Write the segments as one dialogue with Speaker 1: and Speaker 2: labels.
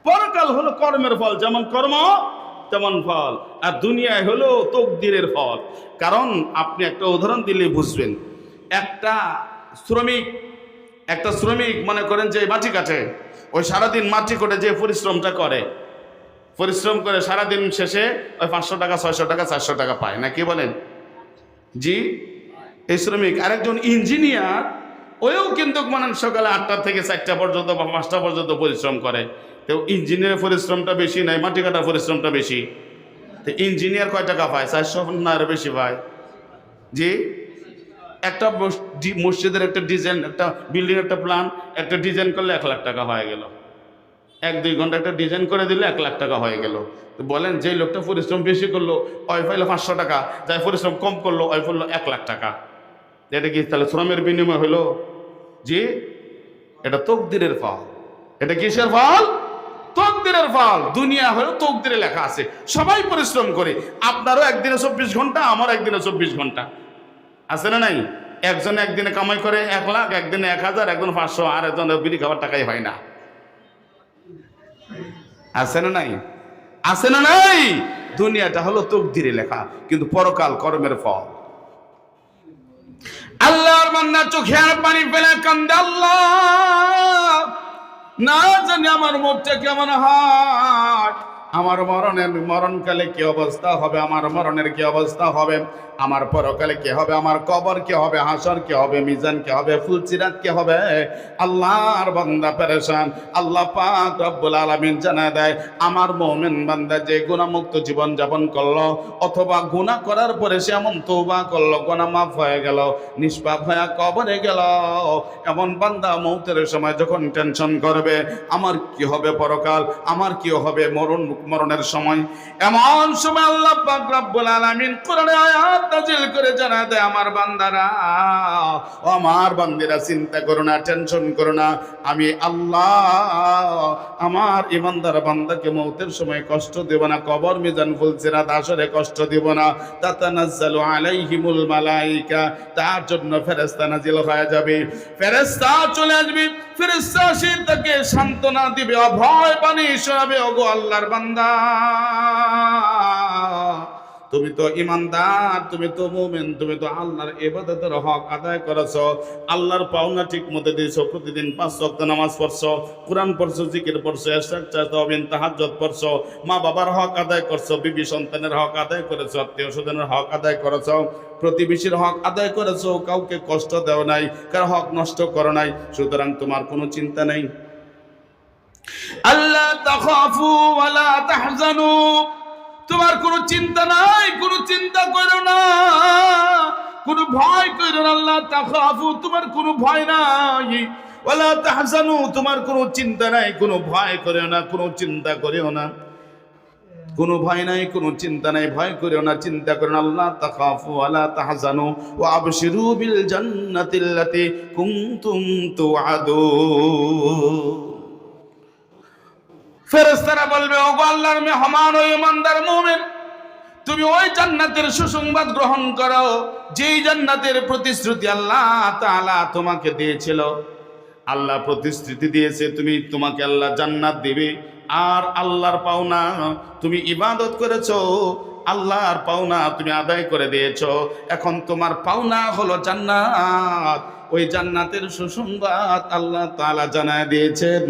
Speaker 1: পরকাল হলো কর্মের ফল, যেমন কর্ম তেমন ফল, আর দুনিয়ায় হলো তকদিরের ফল। কারণ আপনি একটা উদাহরণ দিলে বুঝবেন। একটা শ্রমিক মনে করেন যে মাটি কাটে, ওই সারাদিন মাটি কাটে যে পরিশ্রম করে সারাদিন শেষে ওই 500 টাকা 600 টাকা 400 টাকা পায় না, কি বলেন? জি, এই শ্রমিক। আরেকজন ইঞ্জিনিয়ার, ওও কিন্তু মানে সকালে 8টা থেকে 4টা পর্যন্ত বা 5টা পর্যন্ত পরিশ্রম করে। তো ইঞ্জিনিয়ারের পরিশ্রমটা বেশি নাই, মাটি কাটার পরিশ্রমটা বেশি। তো ইঞ্জিনিয়ার কয় টাকা পায়? 400 না আরো বেশি পায়? জি, একটা মসজিদের একটা ডিজাইন, একটা বিল্ডিং, একটা প্ল্যান, একটা ডিজাইন করলে 1 লাখ টাকা হয়ে গেল। 1-2 ঘন্টা একটা ডিজাইন করে দিলে 1 লাখ টাকা হয়ে গেল। তো বলেন, যে লোকটা পরিশ্রম বেশি করলো ওই পাইলো 500 টাকা, যাই পরিশ্রম কম করলো ওই পড়লো 1 লাখ টাকা। এটা কি তাহলে শ্রমের বিনিময় হলো? জি, এটা তকদিরের ফল। এটা কিসের ফল? তকদিরের ফল। দুনিয়া হলো তকদিরে লেখা আছে, সবাই পরিশ্রম করে। আপনারও একদিনে 24 ঘন্টা, আমার একদিনে 24 ঘন্টা, আছে না নাই? একজনে একদিনে কামাই করে 1 লাখ, একদিনে 1000, একজন 500, আর একজন বিড়ি খাবার টাকাই হয় না। আছে না নাই? আছে না নাই? দুনিয়াটা হলো তকদিরে লেখা, কিন্তু পরকাল কর্মের ফল। আল্লাহর বান্দা চোখের পানি ফেলে কান্দে, আল্লাহ না জানি আমার মুখটা কেমন হয়, আমার মরণকালে কি অবস্থা হবে, আমার মরণের কি অবস্থা হবে, আমার পরকালে কি হবে, আমার কবর কি হবে, হাসর কি হবে, মিজান কি হবে, ফুলসিরাত কি হবে। আল্লাহর বান্দা পেরেশান। আল্লাহ পাক রব্বুল আলামিন জানায় দেয়, আমার মুমিন বান্দা যে গুনাহমুক্ত জীবন যাপন করলো, অথবা গুনাহ করার পরে সে এমন তওবা করলো, গুনাহ মাফ হয়ে গেল, নিষ্পাপ হয়ে কবরে গেল, এমন বান্দা মৌতের সময় যখন টেনশন করবে আমার কি হবে পরকাল, আমার কি হবে মরণের সময়, এমন সময় আল্লাহ পাক রব্বুল আলামিন কোরআনে আয়াত নাযিল করে জানা দেয়, আমার বান্দারা ও আমার বান্দিরা, চিন্তা করো না, টেনশন করো না, আমি আল্লাহ আমার ইমানদার বান্দাকে মৌতের সময় কষ্ট দেব না, কবর মিজান ফুলসিরাত হাসরে কষ্ট দেব না। তাতানাজ্জালু আলাইহিমুল মালাইকা, তার জন্য ফেরেশতা নাজিল হয়ে যাবে, ফেরেশতা চলে আসবে, ফেরেশতা এসে তাকে সান্ত্বনা দিবে, অভয় বাণী শোনাবে, ওগো আল্লাহর বান্দা, তুমি তো ইমানদার, তুমি তো মুমিন, তুমি তো আল্লাহর ইবাদতের হক আদায় করেছো, আল্লাহর পাওনা ঠিক মতো দিয়েছো, প্রতিদিন 5 ওয়াক্ত নামাজ পড়ছো, কোরআন পড়ছো, জিকির পড়ছো, ইশরাক তাওবিন তাহাজ্জুদ পড়ছো, মা বাবার হক আদায় করছো, বিবি সন্তানের হক আদায় করেছো, আত্মীয় স্বজনের হক আদায় করেছো, প্রতিবেশীর হক আদায় করেছো, কাউকে কষ্ট দেও নাই, কার হক নষ্ট করো নাই, সুতরাং তোমার কোনো চিন্তা নেই। আল্লাহ তাখাফু ওয়ালা তাহজানু, তোমার কোনো চিন্তা নাই, কোনো চিন্তা করো না, কোনো ভয় করো না। আল্লাহ তাখাফু, তোমার কোনো ভয় নাই, ওয়ালা তাহজানু, তোমার কোনো চিন্তা নাই, কোনো ভয় করো না, কোনো চিন্তা করিও না, কোনো ভয় নাই, কোনো চিন্তা নাই, ভয় করিও না, চিন্তা করো না। আল্লাহ তাখাফু ওয়ালা তাহজানু ওয়া আবশিরু বিল জান্নাতিল্লাতী কুনতুম তুআদুন। ফেরেশতারা বলবে, ওগো আল্লাহর মেহমান, ও ইমানদার মুমিন, তুমি ওই জান্নাতের সুসংবাদ গ্রহণ করো যেই জান্নাতের প্রতিশ্রুতি আল্লাহ তাআলা তোমাকে দিয়েছিল। আল্লাহ প্রতিশ্রুতি দিয়েছে তোমাকে আল্লাহ জান্নাত দিবে, আর আল্লাহর পাওনা তুমি ইবাদত করেছো, আল্লাহর পাওনা তুমি আদায় করে দিয়েছো, এখন তোমার পাওনা হলো জান্নাত। ওই জান্নাতের সুসংবাদ আল্লাহ তাআলা জানায় দিয়েছেন,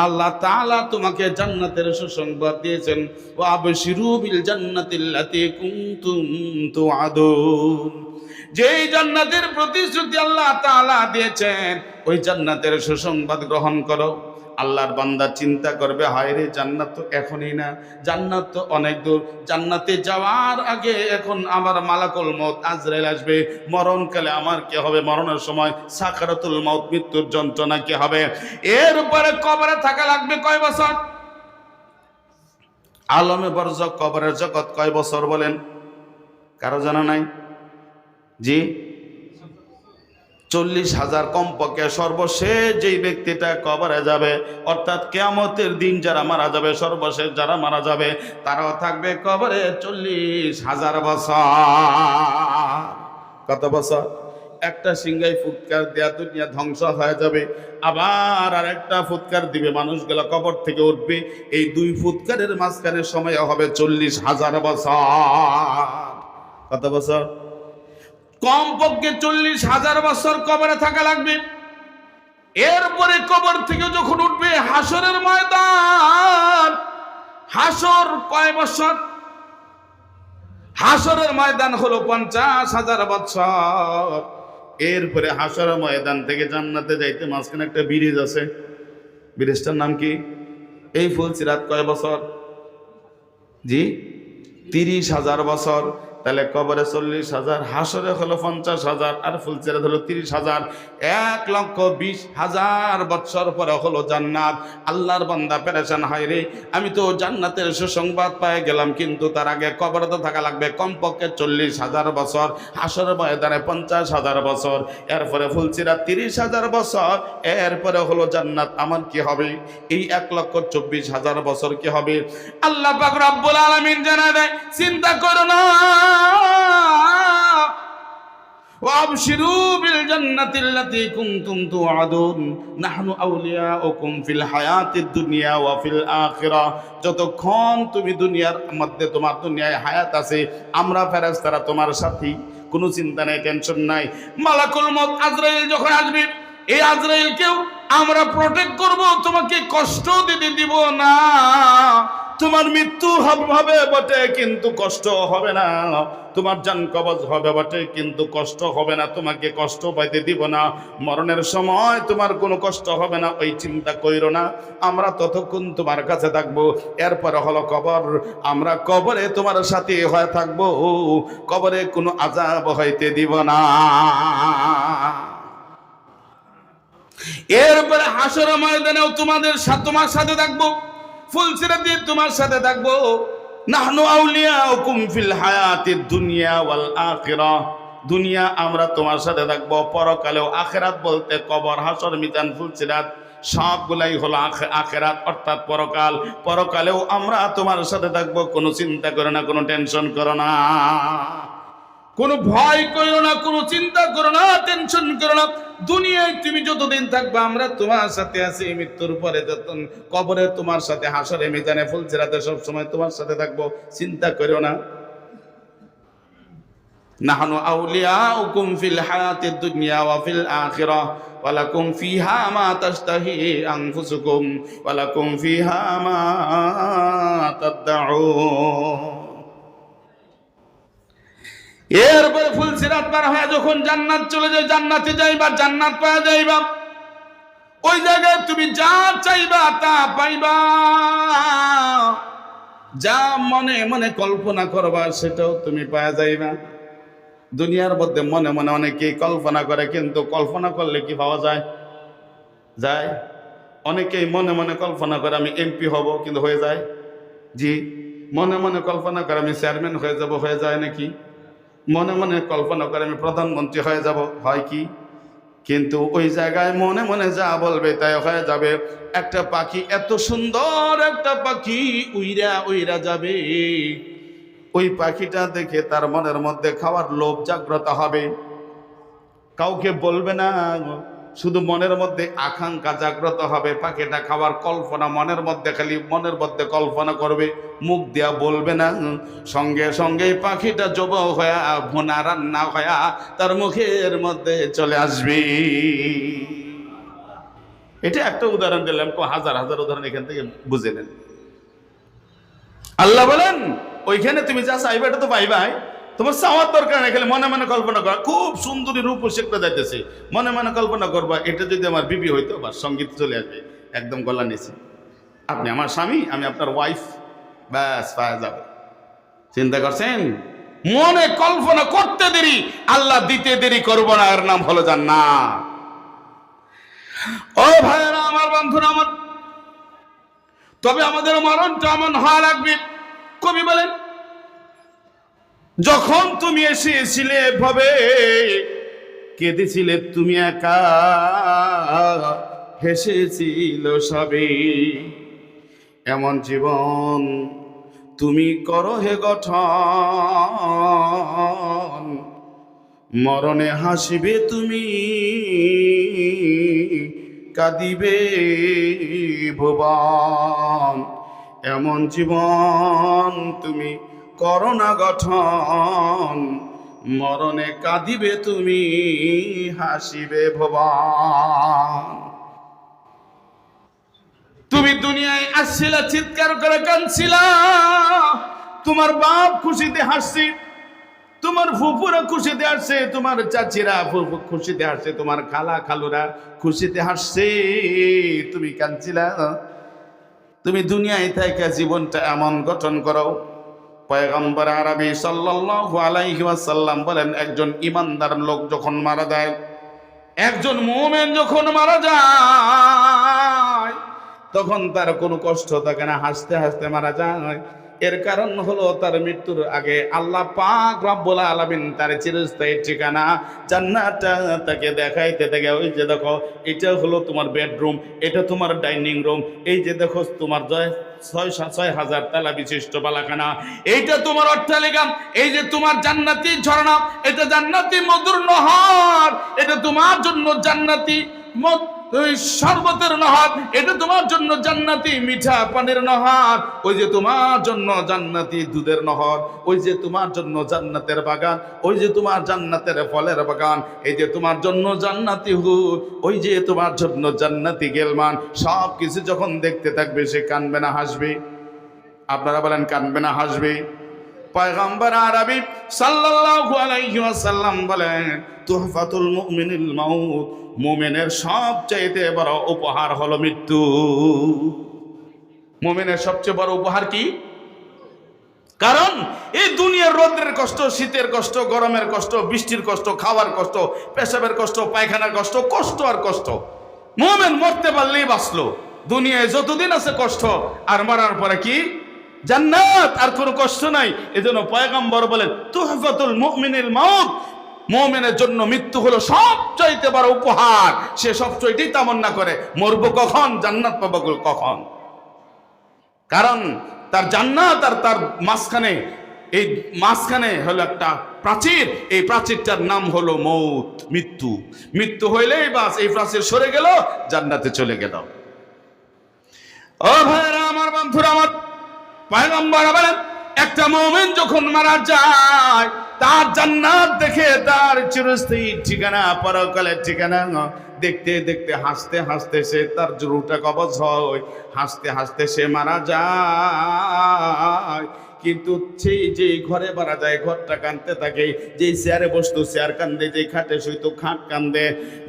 Speaker 1: আল্লাহ তাআলা তোমাকে জান্নাতের সুসংবাদ দিয়েছেন, ওয়া আবশিরু বিল জান্নাতিল্লাতী কুনতুম তুআদুন। যেই জান্নাতের প্রতিশ্রুতি আল্লাহ তাআলা দিয়েছেন, ওই জান্নাতের সুসংবাদ গ্রহণ করো। আল্লাহর বান্দা চিন্তা করবে, হায় রে, জান্নাত তো এখনই না, জান্নাত তো অনেক দূর, জান্নাতে যাওয়ার আগে এখন আমার মালাকুল মউত আজরাইল আসবে, মরণকালে আমার কি হবে, মরণের সময় সাকারাতুল মউত, মৃত্যুর যন্ত্রণা কি হবে, এর উপরে কবরে থাকা লাগবে কয় বছর? আলমে বরজখ, কবরের জগৎ কয় বছর বলেন? কারো জানা নাই? জি, 40,000 কমপক্ষে। সর্বশেষ যেই ব্যক্তিটা কবরে যাবে, অর্থাৎ কিয়ামতের দিন যারা মারা যাবে, সর্বশেষ যারা মারা যাবে, তারাও থাকবে কবরে 40,000 বছর। কত বছর? একটা সিংহাই ফুৎকার দেয়া দুনিয়া ধ্বংস হয়ে যাবে, আবার আর একটা ফুৎকার দিবে, মানুষগুলা কবর থেকে উঠবে। এই দুই ফুৎকারের মাঝখানে সময় হবে 40,000 বছর। কত বছর? কমপক্ষে 40,000 বছর কবরে থাকা লাগবে। এরপরে কবর থেকে যখন উঠবে হাসরের ময়দান, হাসর কয় বছর? হাসরের ময়দান হলো 50,000 বছর। এরপরে হাসরের ময়দান থেকে জান্নাতে যাইতে মাঝখানে একটা ব্রিজ আছে, ব্রিজটার নাম কি? এই ফুলসিরাত কয় বছর? জি 30,000 বছর। তাহলে কবরে 40,000, হাসরে হলো 50,000, আর ফুলসিরাত হলো 30,000। 1,20,000 বছর পরে হলো জান্নাত। আল্লাহর বান্দা পেরেশান হয় রে, আমি তো জান্নাতের সুসংবাদ পেয়ে গেলাম, কিন্তু তার আগে কবরে তো থাকা লাগবে কমপক্ষে 40,000 বছর, হাসরের ময়দানে 50,000 বছর, এরপরে ফুলসিরাত 30,000 বছর, এরপরে হলো জান্নাত। আমার কি হবে? এই 1,24,000 বছর কি হবে? আল্লাহ পাক রব্বুল আলামিন জানা দেয়, চিন্তা করো না, وابشروا بالجنة التي كنتم توعدون نحن أولياؤكم في الحياة الدنيا وفي الآخرة। যতক্ষণ তুমি দুনিয়ার মধ্যে, তোমার দুনিয়ায় হায়াত আছে, আমরা ফেরেশতারা তোমার সাথী, কোনো চিন্তা নাই, টেনশন নাই। মালাকুল মউত আজরাইল যখন আসবে, এই আজরাইলকেও আমরা প্রটেক্ট করব, তোমাকে কষ্ট দিতে দিব না। তোমার মৃত্যু হবে বটে, কিন্তু কষ্ট হবে না। তোমার জান কবজ হবে বটে, কিন্তু কষ্ট হবে না, তোমাকে কষ্ট পাইতে দিব না। মরণের সময় তোমার কোনো কষ্ট হবে না, ওই চিন্তা কইরো না। আমরা ততক্ষণ তোমার কাছে থাকবো। এরপরে হলো কবর, আমরা কবরে তোমার সাথে হয়ে থাকবো, কবরে কোনো আযাব হইতে দিব না। এরপরে হাসর ময়দানেও তোমার সাথে থাকবো, ফুলসিরাতে তোমার সাথে থাকবো। নাহনু আউলিয়াউকুম ফিল হায়াতিদ দুনিয়া ওয়াল আখিরাহ। দুনিয়া আমরা তোমার সাথে থাকবো, পরকালেও। আখিরাত বলতে কবর, হাসর, মিজান, ফুলসিরাত সবগুলাই হলো আখিরাত, অর্থাৎ পরকাল। পরকালেও আমরা তোমার সাথে থাকবো, কোনো চিন্তা করো না, কোনো টেনশন করো না, কোনো ভয় করো না, কোনো চিন্তা করো না, টেনশন করো না। দুনিয়ায় তুমি যতদিন থাকবে আমরা তোমার সাথে আছি, মৃত্যুর পরে যত কবরে তোমার সাথে, হাসরে, মিজানে, ফুলসিরাতে সব সময় তোমার সাথে থাকবো, চিন্তা করো না। নাহনু আউলিয়াউকুম ফিল হায়াতিদ দুনিয়া ওয়া ফিল আখিরাহ ওয়া লাকুম ফিহা মা তাশতাহি আনফুসুকুম ওয়া লাকুম ফিহা মা তাদউন। এরপরে ফুলসিরাত পার হয়ে যখন জান্নাত চলে যায়, জান্নাতে যাইবা, জান্নাত পাওয়া যাইবা, ওই জায়গায় তুমি যা চাইবা তা পাইবা, যা মনে মনে কল্পনা করবা সেটাও তুমি পাওয়া যাইবা। দুনিয়ার মধ্যে মনে মনে অনেকেই কল্পনা করে, কিন্তু কল্পনা করলে কি পাওয়া যায়? যায়। অনেকেই মনে মনে কল্পনা করে আমি এমপি হব, কিন্তু হয়ে যায়? জি। মনে মনে কল্পনা করে আমি চেয়ারম্যান হয়ে যাব, হয়ে যায় নাকি? মনে মনে কল্পনা করে আমি প্রধানমন্ত্রী হয়ে যাব, হয় কি? কিন্তু ওই জায়গায় মনে মনে যা বলবে তাই হয়ে যাবে। একটা পাখি, এত সুন্দর একটা পাখি উইরা উইরা যাবে, ওই পাখিটা দেখে তার মনের মধ্যে খাওয়ার লোভ জাগ্রত হবে, কাউকে বলবে না, শুধু মনের মধ্যে আকাঙ্ক্ষা জাগ্রত হবে। পাখিটা খাওয়ার কল্পনা মনের মধ্যে, খালি মনের মধ্যে কল্পনা করবে, মুখ দিয়া বলবে না। সঙ্গে সঙ্গে পাখিটা জব হয়া, ভুনা রান্না হয়া তার মুখের মধ্যে চলে আসবে। এটা একটা উদাহরণ দিলাম, হাজার হাজার উদাহরণ এখান থেকে বুঝে নেন। আল্লাহ বলেন ওইখানে তুমি যা চাইবে এটা তো পাইবাই, তোমার চাওয়ার দরকার নেই, খালি মনে মনে কল্পনা করা। খুব সুন্দরী রূপসী একটা যাইতেছে, মনে মনে কল্পনা করবা এটা যদি আমার বিবি হইতো, বা সঙ্গীত চলে আসবে একদম গলা নিচে, আপনি আমার স্বামী, আমি আপনার ওয়াইফ, ব্যাস পাওয়া যাবে। চিন্তা করছেন? মনে কল্পনা করতে দেরি, আল্লাহ দিতে দেরি করবো না, এর নাম হলো জান্নাত। ও ভাইরা আমার, বন্ধুরা আমার, তবে আমাদের মরণটা এমন হওয়া লাগবে। কবি বলেন, যখন তুমি এসেছিলে এভাবে, কেঁদেছিলে তুমি একা, হেসেছিল সবে, এমন জীবন তুমি করো হে গঠন, মরণে হাসিবে তুমি, কাঁদিবে ভুবন। এমন জীবন তুমি করোনা গঠন, মরণে কাঁদিবে তুমি, হাসিবে ভুবন। তুমি দুনিয়ায় আসছিলা, চিৎকার করে কাঁদছিলা, তোমার বাপ খুশিতে হাসছে, তোমার ফুফুরা খুশিতে হাসছে, তোমার চাচিরা ফুফু খুশিতে হাসছে, তোমার খালা খালুরা খুশিতে হাসছে, তুমি কাঁদছিলা। তুমি দুনিয়ায় থেকে জীবনটা এমন গঠন করো। পয়গম্বর আরবি সাল্লাল্লাহু আলাইহি ওয়াসাল্লাম বলেন, একজন ইমানদার লোক যখন মারা যায়, একজন মুমিন যখন মারা যায়, তখন তার কোনো কষ্ট থাকে না, হাসতে হাসতে মারা যায়। এর কারণ হলো তার মৃত্যুর আগে আল্লাহ পাক রব্বুল আলামিন তার চিরস্থায়ী ঠিকানা জান্নাতটা তাকে দেখাইতে থাকে। ওই যে দেখো, এটা হলো তোমার বেডরুম, এটা তোমার ডাইনিং রুম, এই যে দেখো তোমার 6,000 তালা বিশিষ্ট বালাখানা, এইটা তোমার অট্টালিকা, এই যে তোমার জান্নাতি ঝর্ণা, এটা জান্নাতি মধুর নহর, এটা তোমার জন্য জান্নাতি শরবতের নহর, এটা তোমার জন্য জান্নাতি মিঠা পানির নহর, ওই যে তোমার জন্য জান্নাতি দুধের নহর, ওই যে তোমার জন্য জান্নাতের বাগান, ওই যে তোমার জান্নাতের ফলের বাগান, এই যে তোমার জন্য জান্নাতি হুর, ওই যে তোমার জন্য জান্নাতি গেলমান। সব কিছু যখন দেখতে থাকবে, সে কানবে না হাসবে? আপনারা বলেন, কানবে না হাসবে? পয়গম্বর আরবি সাল্লাল্লাহু আলাইহি ওয়াসাল্লাম বলেন, তুহফাতুল মুমিনিল মাউত, মুমিনের সবচেয়ে বড় উপহার হলো মৃত্যু। মুমিনের সবচেয়ে বড় উপহার কি? কারণ এই দুনিয়ার রোদের কষ্ট, শীতের কষ্ট, গরমের কষ্ট, বৃষ্টির কষ্ট, খাওয়ার কষ্ট, পেশাবের কষ্ট, পায়খানার কষ্ট, কষ্ট আর কষ্ট। মুমিন মরতে পারলেই বাঁচলো। দুনিয়ায় যতদিন আছে কষ্ট, আর মরার পরে কি? জান্নাত, আর কোনো কষ্ট নাই। এজন্য পয়গম্বর বলেন, তুহফাতুল মুমিনিল মাউত, মুমিনের জন্য মৃত্যু হলো সবচাইতে বড় উপহার। সে সবচাইতেই তামান্না করে, মরবো কখন, জান্নাত পাবো কখন। কারণ তার জান্নাত আর তার মাঝখানে, এই মাঝখানে হলো একটা প্রাচীর, এই প্রাচীরটার নাম হলো মৌত, মৃত্যু। মৃত্যু হইলেই বাস, এই প্রাচীর সরে গেল, জান্নাতে চলে গেল। ও ভাইরা আমার, বন্ধুরা আমার, পয়গম্বর বলেন, একটা মুমিন যখন মারা যায়, তার জান্নাত দেখে তার চিরস্থায়ী ঠিকানা, পরকালের ঠিকানা দেখতে দেখতে, হাসতে হাসতে সে তার রুহটা কবজ হয়, হাসতে হাসতে সে মারা যায়। কিন্তু সেই যে ঘরে মারা যায়, ঘরটা কাঁদতে থাকে, যেই চেয়ারে বসতো চেয়ার কান্দে, যেই খাটে শুইতো খাট কান্দে,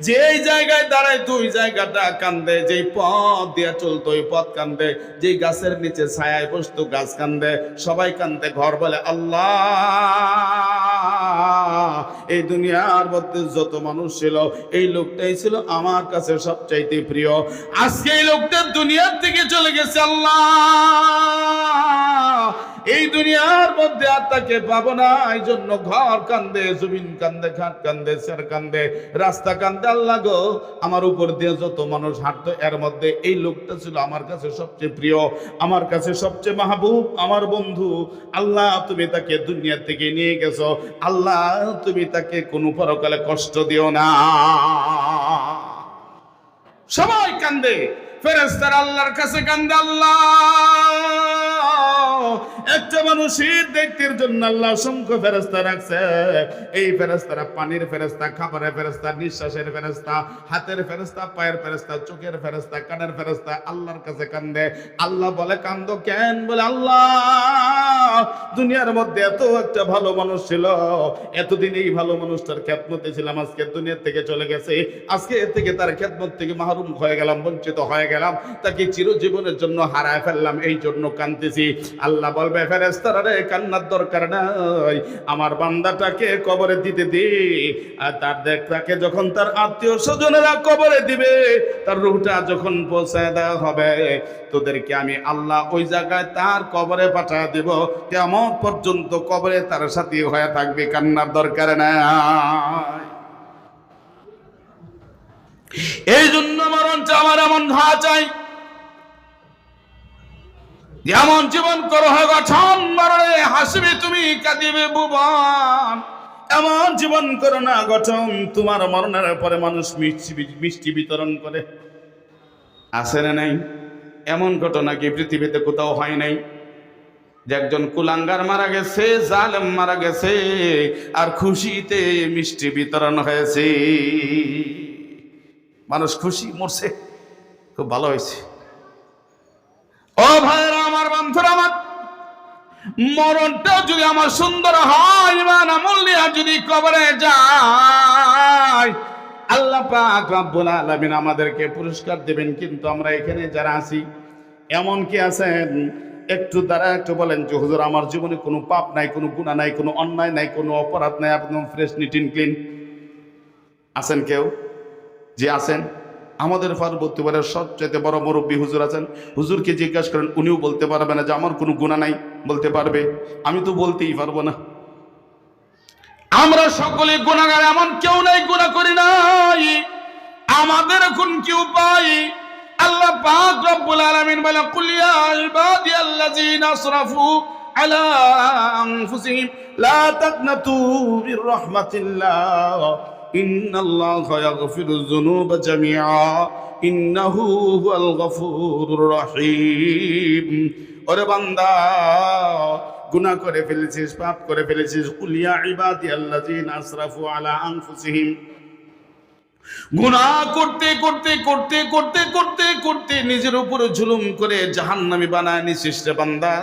Speaker 1: যেই জায়গায় দাঁড়াইতো ওই জায়গাটা কান্দে, যেই পথ দিয়ে চলতো ওই পথ কান্দে, যেই গাছের নিচে ছায়ায় বসতো গাছ কান্দে, সবাই কান্দে। ঘর বলে, আল্লাহ, এই দুনিয়ার মধ্যে যত মানুষ ছিল, এই লোকটাই ছিল আমার কাছে সবচাইতে প্রিয়। আজকে এই লোকটা দুনিয়ার থেকে চলে গেছে, আল্লাহ, এই দুনিয়ার মধ্যে আর তাকে পাবো না। এই জন্য ঘর কান্দে, জমিন কান্দে, ঘাট কান্দে, চেয়ার কান্দে, রাস্তা কান্দে। আল্লাহ গো, আমার উপর দিয়ে যত মানুষ হাঁটতো, এর মধ্যে এই লোকটা ছিল আমার কাছে সবচেয়ে প্রিয়, আমার কাছে সবচেয়ে মাহবুব, আমার বন্ধু। আল্লাহ, তুমি তাকে দুনিয়া থেকে নিয়ে গেছো, আল্লাহ তুমি তাকে কোনো পরকালে কষ্ট দিও না। সবাই কান্দে, ফেরেশতারা আল্লাহর কাছে কান্দে। আল্লাহ, একটা মানুষের দেখতের জন্য আল্লাহ অসংখ্য ফেরেশতা রাখছে। এই ফেরেশতারা পানির ফেরেশতা, খাবারের ফেরেশতা, নিঃশ্বাসের ফেরেশতা, হাতের ফেরেশতা, পায়ের ফেরেশতা, চোখের ফেরেশতা, কানের ফেরেশতা আল্লাহর কাছে কান্দে। আল্লাহ বলে, কান্দো কেন? বলে, আল্লাহ, দুনিয়ার মধ্যে এত একটা ভালো মানুষ ছিল, এতদিন এই ভালো মানুষটার খেদমতে ছিলাম, আজকে দুনিয়া থেকে চলে গেছে, আজকে এর থেকে তার খেদমত থেকে মাহরুম হয়ে গেলাম, বঞ্চিত হয়ে গেলাম, তাকে চিরজীবনের জন্য হারায় ফেললাম, এই জন্য কাঁদতেছি। আল্লাহ বলবে, ফেরেশতারা রে, কান্নার দরকার নাই, আমার বান্দাটাকে কবরে দিতে দে। আর তাকে যখন তার আত্মীয় স্বজনেরা কবরে দিবে, তার রূহটা যখন পৌঁছায় দেওয়া হবে, তোদেরকে আমি আল্লাহ ওই জায়গায় তার কবরে পাঠিয়ে দেব, কিয়ামত পর্যন্ত কবরে তার সাথে হয়ে থাকবে, কান্নার দরকার নাই। এই জন্য মরণটা আমার এমন হওয়া চাই, যেমন জীবন করো হয় গঠন, মরণে হাসবে তুমি, কাঁদিবে ভুবন। এমন জীবন করো না গঠন তোমার মরণের পরে মানুষ মিষ্টি বিতরণ করে। আছে না নাই? এমন ঘটনা কি পৃথিবীতে কোথাও হয় নাই যে একজন কুলাঙ্গার মারা গেছে, জালেম মারা গেছে, আর খুশিতে মিষ্টি বিতরণ হয়েছে, মানুষ খুশি, মরছে, খুব ভালো হয়েছে। ও ভাইরা আমার, বন্ধুরা আমার, মরণটা যদি আমার সুন্দর হয়, ইমান আমল নিয়ে যদি কবরে যায়, আল্লাহ পাক রব্বুল আলামিন আমাদেরকে পুরস্কার দেবেন। কিন্তু আমরা এখানে যারা আছি, এমন কি আছেন একটু দ্বারা একটু বলেন যে হুজুর আমার জীবনে কোনো পাপ নাই, কোনো গুনাহ নাই, কোনো অন্যায় নাই, কোনো অপরাধ নাই, একদম ফ্রেশ নিট এন্ড ক্লিন? আছেন কেউ? যে আছেন। আমাদের পার্বতীপুরের সবচেয়ে বড় মুরব্বী হুজুর আছেন, হুজুরকে জিজ্ঞাসা করেন, উনিও বলতে পারবে না যে আমার কোনো গুনাহ নাই। বলতে পারবে? আমি তো বলতেই পারবো না। আমরা সকলে গুনাহগার, এমন কেউ নাই গুনাহ করি নাই। আমাদের এখন কি উপায়? আল্লাহ পাক রব্বুল আলামিন বলে, কুল ইয়া ইবাদিয়াল্লাযিনা আসরাফু আলা আনফুসিহিম লা তাকনাতু মির রাহমাতিল্লাহ ইন্নাল্লাহা ইয়াগফিরুয যুনুবা জামিআ ইন্নাহু হুয়াল গফুরুর রহিম। ওরে বান্দা, গুনাহ করে ফেলেছিস, পাপ করে ফেলেছিস, কুল ইয়া ইবাদিয়াল্লাযিনা আসরাফু আলা আনফুসিহিম, গুনাহ করতে করতে করতে করতে করতে করতে নিজের উপরে জুলুম করে জাহান্নামী বানায় নিছিস রে বান্দা।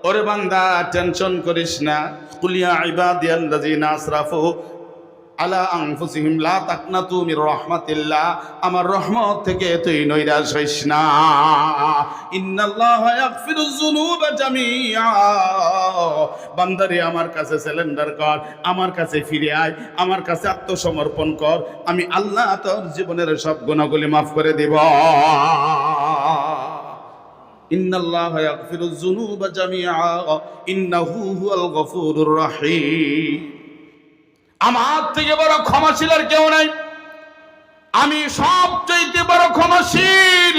Speaker 1: ওরে বান্দা, টেনশন করিস না। কুল ইয়া ইবাদিয়াল্লাযিনা আসরাফু আলা আনফুসিহিম লা তাকনাতু মির রাহমাতিল্লাহ, আমার রহমত থেকে তুই নৈরাশ হইস না। ইন্নাল্লাহা ইয়াগফিরুয যুনুবা জামিআ, বান্দারে আমার কাছে সারেন্ডার কর, আমার কাছে ফিরে আয়, আমার কাছে আত্মসমর্পণ কর, আমি আল্লাহ তোর জীবনের সব গুনাহগুলি মাফ করে দেব। ইন্নাল্লাহা ইয়াগফিরুয যুনুবা জামিআ ইন্নাহু হুয়াল গফুরুর রহিম। আমার থেকে বড় ক্ষমাশীল আর কেউ নাই। আমি সবচাইতে বড় ক্ষমাশীল।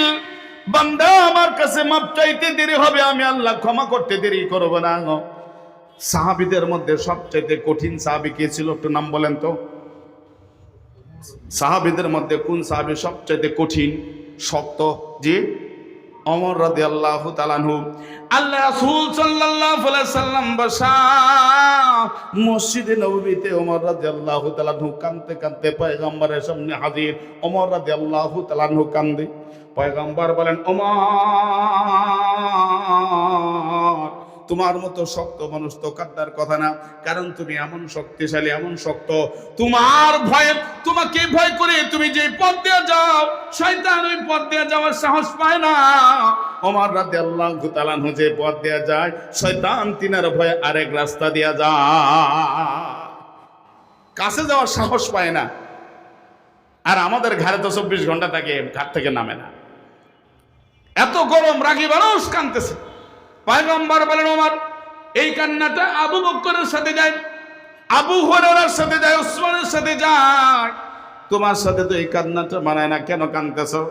Speaker 1: বান্দা আমার কাছে মাপ চাইতে দেরি হবে, আমি আল্লাহ ক্ষমা করতে দেরি করব না। সাহাবীদের মধ্যে সবচাইতে কঠিন সাহাবী কে ছিল? একটু নাম বলেন তো। সাহাবীদের মধ্যে কোন সাহাবী সবচাইতে কঠিন, শক্ত? জি, ওমর রাদিয়াল্লাহু তাআলা আনহু। আল্লাহ রাসূল সাল্লাল্লাহু আলাইহি সাল্লাম বসা মসজিদে নববীতে ওমর রাদিয়াল্লাহু তাআলা আনহু কাঁদতে কাঁদতে পয়গম্বরের সামনে হাজির। ওমর রাদিয়াল্লাহু তাআলা আনহু কান্দে। পয়গম্বর বলেন, ওমর, তোমার মতো শক্ত মানুষ তো কাঁদার কথা না, কারণ তুমি এমন শক্তিশালী, এমন শক্ত, তোমার ভয়ে, তোমাকে ভয় করে তুমি যে পথ দিয়ে যাও, শয়তান ওই পথ দিয়ে যাওয়ার সাহস পায় না। ওমর রাদিয়াল্লাহু তাআলা আনহু যে পথ দিয়ে যায়, শয়তান তিনার ভয়ে আরেক রাস্তা দিয়ে যায়, কাছে যাওয়ার সাহস পায় না। আর আমাদের ঘরে তো 24 ঘন্টা থাকে, ঘাট থেকে নামে না। এত গরম, রাগী মানুষ কাঁদতেছে। পয়গম্বর বলেন, ওমর, এই কান্নাটা আবু বকরের সাথে যায়, আবু হুরায়রার সাথে যায়, উসমানের সাথে যায়, তোমার সাথে তো এই কান্নাটা মানায় না, কেন কাঁদতেছো?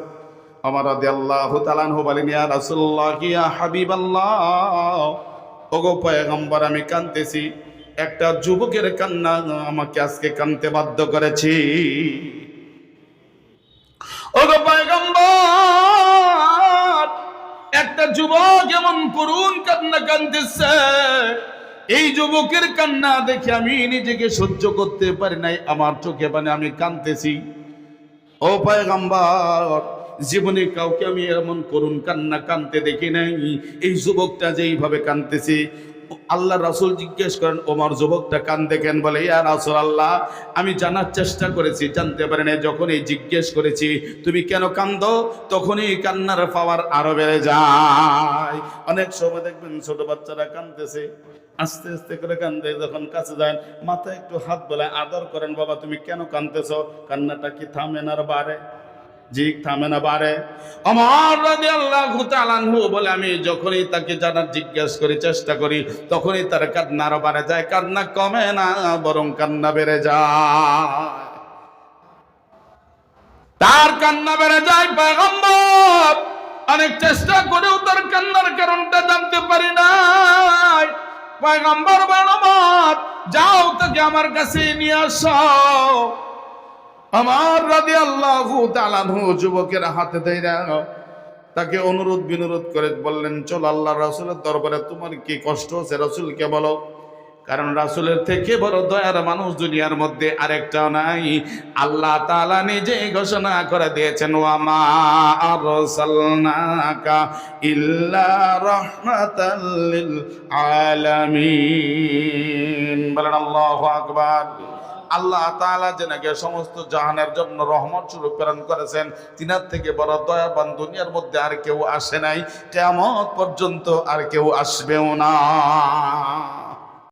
Speaker 1: ওমর রাদিয়াল্লাহু তাআলা আনহু বলেন, ইয়া রাসূলুল্লাহ, ইয়া হাবিবাল্লাহ, ওগো পয়গম্বর, আমি কাঁদতেছি, একটা যুবকের কান্না আমাকে আজকে কাঁদতে বাধ্য করেছি। ওগো পয়গম্বর, একটা যুবক এমন করুণ কান্না কাঁদতেছে, এই যুবকের কান্না দেখে আমি নিজেকে সহ্য করতে পারি নাই, আমার চোখে পানি, আমি কাঁদতেছি। ও পয়গম্বর, জীবনে কাউকে আমি এমন করুণ কান্না কাঁদতে দেখি নাই, এই যুবকটা যেইভাবে কাঁদতেছে। আল্লাহ রাসূল জিজ্ঞেস করেন, ওমর, যুবকটা কান্দে কেন? বলে, ইয়া রাসূলুল্লাহ, আমি জানার চেষ্টা করেছি, জানতে পারি না। যখন এই জিজ্ঞেস করেছি তুমি কেন কান্দো, তখনই কান্নার পাওয়ার আরো বেড়ে যায়। অনেক সময় দেখবেন ছোট বাচ্চারা কান্দতেছে, আস্তে আস্তে করে কান্দে, যখন কাছে যায় মাথায় একটু হাত বোলায়, আদর করেন, বাবা তুমি কেন কান্দতেছ? কান্নাটা কি থামে না আর বাড়ে? জি, থামে না, বাড়ে। ওমর রাদিয়াল্লাহু তাআলা আনহু বলে, আমি যখনই তাকে জানার জিজ্ঞেস করি, চেষ্টা করি, তখনই তার কান্না আরো বাড়ে যায়, কান্না কমে না, বরং কান্না বেড়ে যায়, তার কান্না বেড়ে যায়। পয়গম্বর অনেক চেষ্টা করেও তার কান্নার কারণটা জানতে পারি নাই। পয়গম্বর বলবাদ যাও তাকে আমার কাছে নিয়ে আসো। আমার রাদিয়াল্লাহু তাআলা আনহু যুবকের হাতে ধইরা তাকে অনুরোধ বিনোরোধ করে বললেন, চল আল্লাহর রাসূলের দরবারে, তোমার কি কষ্ট হচ্ছে রাসূলকে বলো। কারণ রাসূলের থেকে বড় দয়ার মানুষ দুনিয়ার মধ্যে আরেকটাও নাই। আল্লাহ তাআলা নিজে ঘোষণা করে দিয়েছেন, ওয়া মা আরসালনাকা ইল্লা রাহমাতাল লিল আলামিন। বলেন আল্লাহু আকবার। আল্লাহ তাআলা যেনাকে সমস্ত জাহানের জন্য রহমত স্বরূপ প্রেরণ করেছেন, তিনার থেকে বড় দয়াবান দুনিয়ার মধ্যে আর কেউ আসে নাই, কিয়ামত পর্যন্ত আর কেউ আসবেও না।